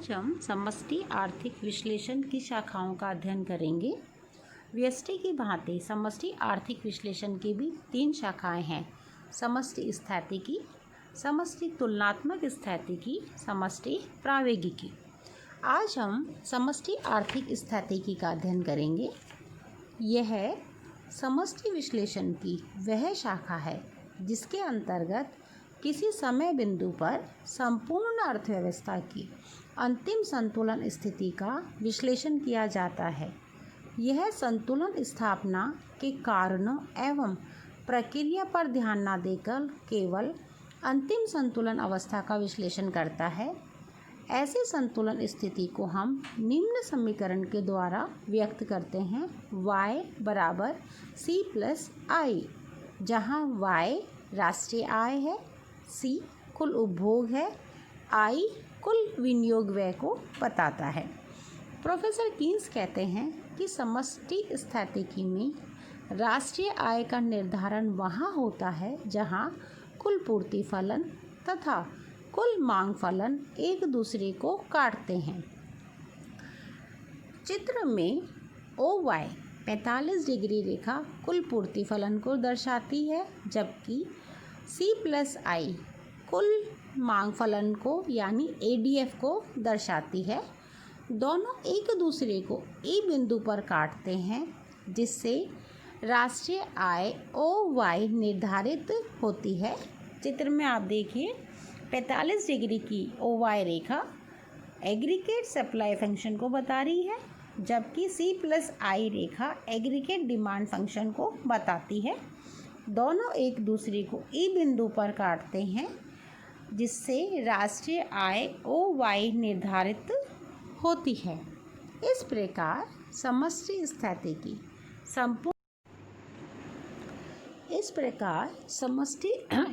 आज हम समष्टि आर्थिक विश्लेषण की शाखाओं का अध्ययन करेंगे। व्यष्टि की भांति समष्टि आर्थिक विश्लेषण की भी 3 शाखाएं हैं: समष्टि स्थैतिकी, समष्टि तुलनात्मक स्थैतिकी, समष्टि प्रावेगिकी। आज हम समष्टि आर्थिक स्थैतिकी का अध्ययन करेंगे। यह समष्टि विश्लेषण की वह शाखा है जिसके अंतर्गत किसी समय बिंदु पर संपूर्ण अर्थव्यवस्था की अंतिम संतुलन स्थिति का विश्लेषण किया जाता है। यह संतुलन स्थापना के कारणों एवं प्रक्रिया पर ध्यान न देकर केवल अंतिम संतुलन अवस्था का विश्लेषण करता है। ऐसे संतुलन स्थिति को हम निम्न समीकरण के द्वारा व्यक्त करते हैं: y बराबर C+I, जहाँ y राष्ट्रीय आय है, C कुल उपभोग है, I कुल विनियोग व्यय को बताता है। प्रोफेसर कीन्स कहते हैं कि समष्टि स्थैतिकी में राष्ट्रीय आय का निर्धारण वहाँ होता है जहाँ कुल पूर्ति फलन तथा कुल मांग फलन एक दूसरे को काटते हैं। चित्र में OY 45 डिग्री रेखा कुल पूर्ति फलन को दर्शाती है, जबकि C+I कुल मांग फलन को यानी ADF को दर्शाती है। दोनों एक दूसरे को E बिंदु पर काटते हैं, जिससे राष्ट्रीय आय OY निर्धारित होती है। चित्र में आप देखिए 45 डिग्री की OY रेखा एग्रीगेट सप्लाई फंक्शन को बता रही है, जबकि C+I रेखा एग्रीगेट डिमांड फंक्शन को बताती है। दोनों एक दूसरे को E बिंदु पर काटते हैं, जिससे राष्ट्रीय आय OY निर्धारित होती है। इस प्रकार समष्टि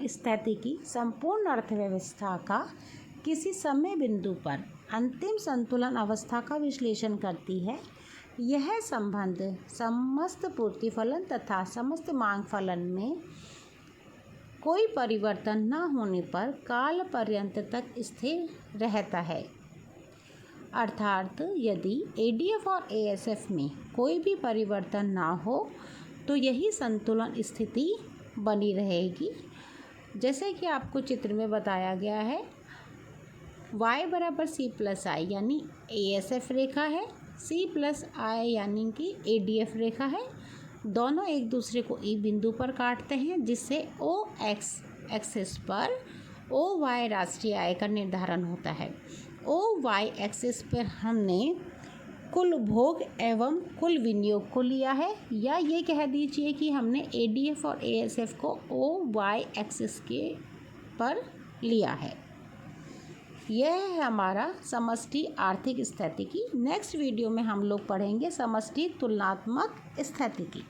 स्थैतिकी संपूर्ण अर्थव्यवस्था का किसी समय बिंदु पर अंतिम संतुलन अवस्था का विश्लेषण करती है। यह संबंध समस्त पूर्ति फलन तथा समस्त मांग फलन में कोई परिवर्तन न होने पर काल पर्यंत तक स्थिर रहता है। अर्थात यदि ADF और ASF में कोई भी परिवर्तन ना हो तो यही संतुलन स्थिति बनी रहेगी। जैसे कि आपको चित्र में बताया गया है, y बराबर C+I यानी ASF रेखा है, C+I यानी कि ADF रेखा है। दोनों एक दूसरे को E बिंदु पर काटते हैं, जिससे OX एक्सिस पर OY राष्ट्रीय आय का निर्धारण होता है। OY एक्सिस पर हमने कुल उपभोग एवं कुल विनियोग को लिया है, या ये कह दीजिए कि हमने ADF और ASF को OY एक्सिस के पर लिया है। यह है हमारा समष्टि आर्थिक स्थैतिकी। नेक्स्ट वीडियो में हम लोग पढ़ेंगे समष्टि तुलनात्मक स्थैतिकी।